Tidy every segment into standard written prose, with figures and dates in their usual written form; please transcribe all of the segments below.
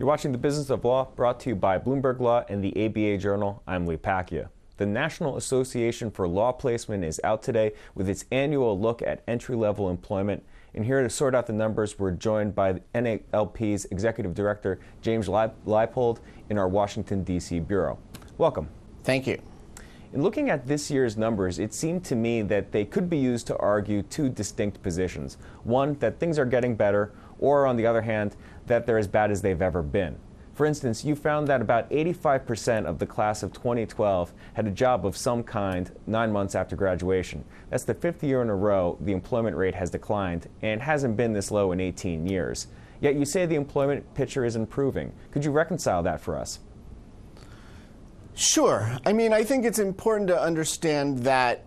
You're watching The Business of Law, brought to you by Bloomberg Law and the ABA Journal. I'm Pacchia. The National Association for Law Placement is out today with its annual look at entry-level employment. And here to sort out the numbers, we're joined by NALP's Executive Director, James Leipold, in our Washington, D.C. Bureau. Welcome. Thank you. In looking at this year's numbers, it seemed to me that they could be used to argue two distinct positions. One, that things are getting better, or on the other hand, that they're as bad as they've ever been. For instance, you found that about 85% of the class of 2012 had a job of some kind 9 months after graduation. That's the fifth year in a row the employment rate has declined, and hasn't been this low in 18 years. Yet you say the employment picture is improving. Could you reconcile that for us? Sure. I think it's important to understand that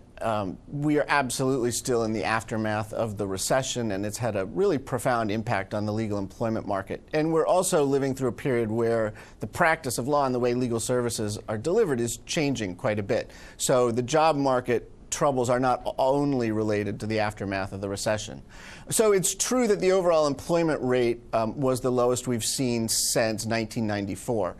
we are absolutely still in the aftermath of the recession, and it's had a really profound impact on the legal employment market. And we're also living through a period where the practice of law and the way legal services are delivered is changing quite a bit. So the job market troubles are not only related to the aftermath of the recession. So it's true that the overall employment rate was the lowest we've seen since 1994.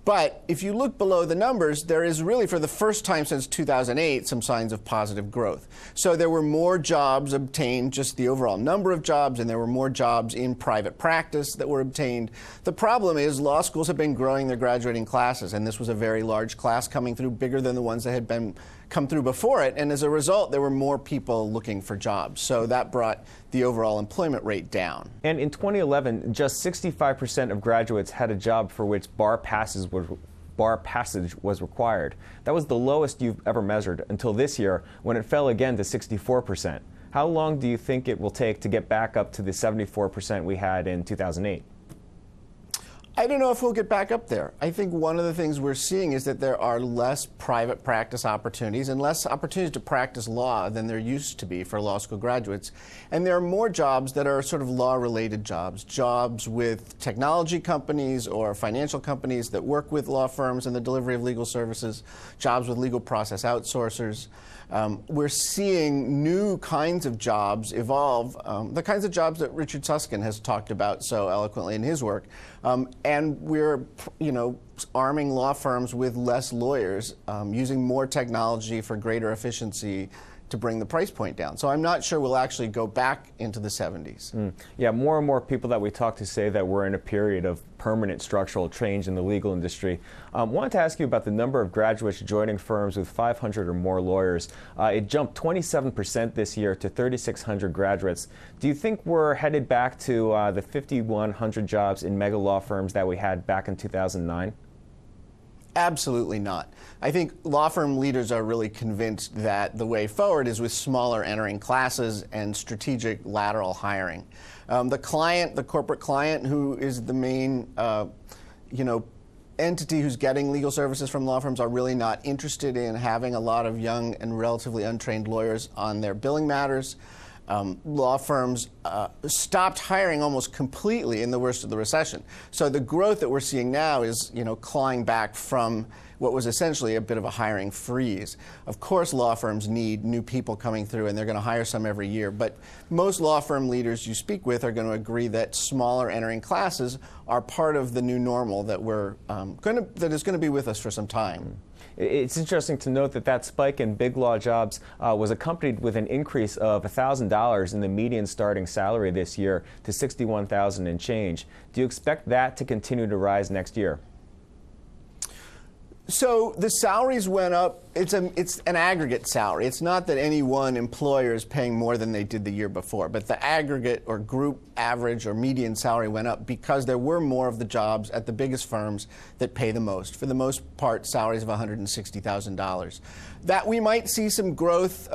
But if you look below the numbers, there is really, for the first time since 2008, some signs of positive growth. So there were more jobs obtained, just the overall number of jobs, and there were more jobs in private practice that were obtained. The problem is law schools have been growing their graduating classes, and this was a very large class coming through, bigger than the ones that had come through before it. And as a result, there were more people looking for jobs. So that brought the overall employment rate down. And in 2011, just 65% of graduates had a job for which bar passage was required. That was the lowest you've ever measured until this year, when it fell again to 64%. How long do you think it will take to get back up to the 74% we had in 2008? I don't know if we'll get back up there. I think one of the things we're seeing is that there are less private practice opportunities and less opportunities to practice law than there used to be for law school graduates. And there are more jobs that are sort of law-related jobs, jobs with technology companies or financial companies that work with law firms in the delivery of legal services, jobs with legal process outsourcers. We're seeing new kinds of jobs evolve, the kinds of jobs that Richard Susskind has talked about so eloquently in his work. And we're, arming law firms with less lawyers, using more technology for greater efficiency to bring the price point down. So I'm not sure we'll actually go back into the 70s. Yeah, more and more people that we talk to say that we're in a period of permanent structural change in the legal industry. Wanted to ask you about the number of graduates joining firms with 500 or more lawyers. It jumped 27% this year to 3,600 graduates. Do you think we're headed back to the 5,100 jobs in mega law firms that we had back in 2009? Absolutely not. I think law firm leaders are really convinced that the way forward is with smaller entering classes and strategic lateral hiring. The corporate client, who is the main, entity who's getting legal services from law firms, are really not interested in having a lot of young and relatively untrained lawyers on their billing matters. Law firms stopped hiring almost completely in the worst of the recession. So the growth that we're seeing now is, clawing back from what was essentially a bit of a hiring freeze. Of course, law firms need new people coming through, and they're going to hire some every year. But most law firm leaders you speak with are going to agree that smaller entering classes are part of the new normal that that is going to be with us for some time. It's interesting to note that that spike in big law jobs was accompanied with an increase of $1,000 in the median starting salary this year to $61,000 and change. Do you expect that to continue to rise next year? So the salaries went up. It's an aggregate salary. It's not that any one employer is paying more than they did the year before, but the aggregate or group average or median salary went up because there were more of the jobs at the biggest firms that pay the most. For the most part, salaries of $160,000. That we might see some growth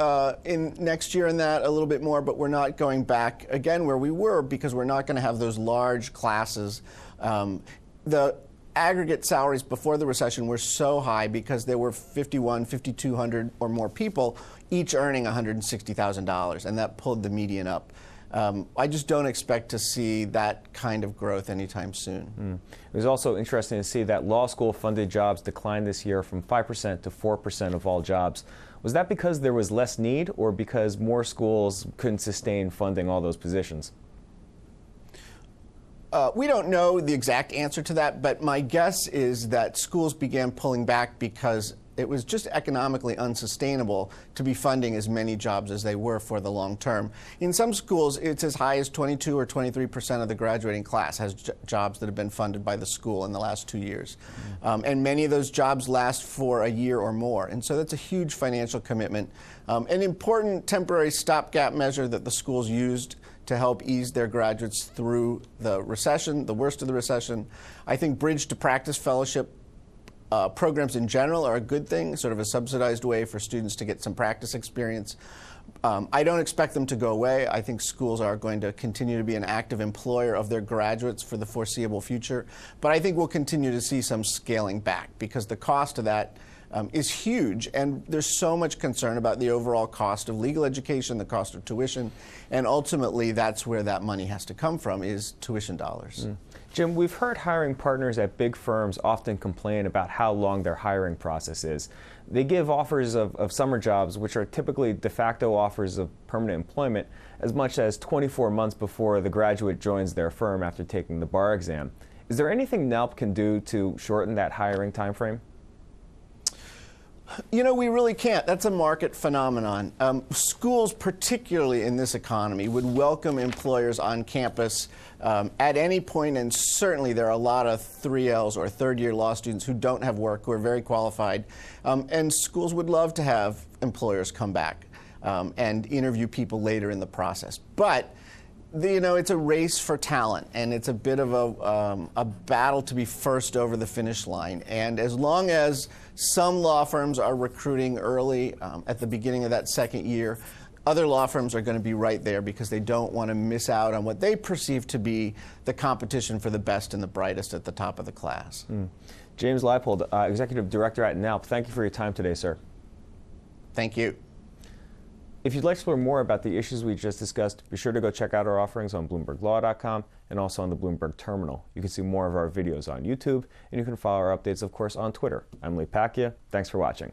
in next year in that a little bit more, but we're not going back again where we were because we're not going to have those large classes. The aggregate salaries before the recession were so high because there were 5,200 or more people each earning $160,000, and that pulled the median up. I just don't expect to see that kind of growth anytime soon. It was also interesting to see that law school funded jobs declined this year from 5% to 4% of all jobs. Was that because there was less need, or because more schools couldn't sustain funding all those positions? We don't know the exact answer to that, but my guess is that schools began pulling back because it was just economically unsustainable to be funding as many jobs as they were for the long term. In some schools, it's as high as 22 or 23% of the graduating class has jobs that have been funded by the school in the last 2 years. And many of those jobs last for a year or more. And so that's a huge financial commitment. An important temporary stopgap measure that the schools used to help ease their graduates through the recession, the worst of the recession. I think Bridge to Practice Fellowship programs in general are a good thing, sort of a subsidized way for students to get some practice experience. I don't expect them to go away. I think schools are going to continue to be an active employer of their graduates for the foreseeable future. But I think we'll continue to see some scaling back because the cost of that is huge, and there's so much concern about the overall cost of legal education, the cost of tuition, and ultimately that's where that money has to come from, is tuition dollars. Jim, we've heard hiring partners at big firms often complain about how long their hiring process is. They give offers of summer jobs, which are typically de facto offers of permanent employment, as much as 24 months before the graduate joins their firm after taking the bar exam. Is there anything NALP can do to shorten that hiring time frame? You know, we really can't. That's a market phenomenon. Schools, particularly in this economy, would welcome employers on campus at any point, and certainly there are a lot of 3Ls or third-year law students who don't have work, who are very qualified, and schools would love to have employers come back and interview people later in the process. But you know, it's a race for talent, and it's a bit of a battle to be first over the finish line. And as long as some law firms are recruiting early at the beginning of that second year, other law firms are going to be right there because they don't want to miss out on what they perceive to be the competition for the best and the brightest at the top of the class. James Leipold, Executive Director at NALP, thank you for your time today, sir. Thank you. If you'd like to learn more about the issues we just discussed, be sure to go check out our offerings on BloombergLaw.com and also on the Bloomberg Terminal. You can see more of our videos on YouTube, and you can follow our updates, of course, on Twitter. I'm Pacchia. Thanks for watching.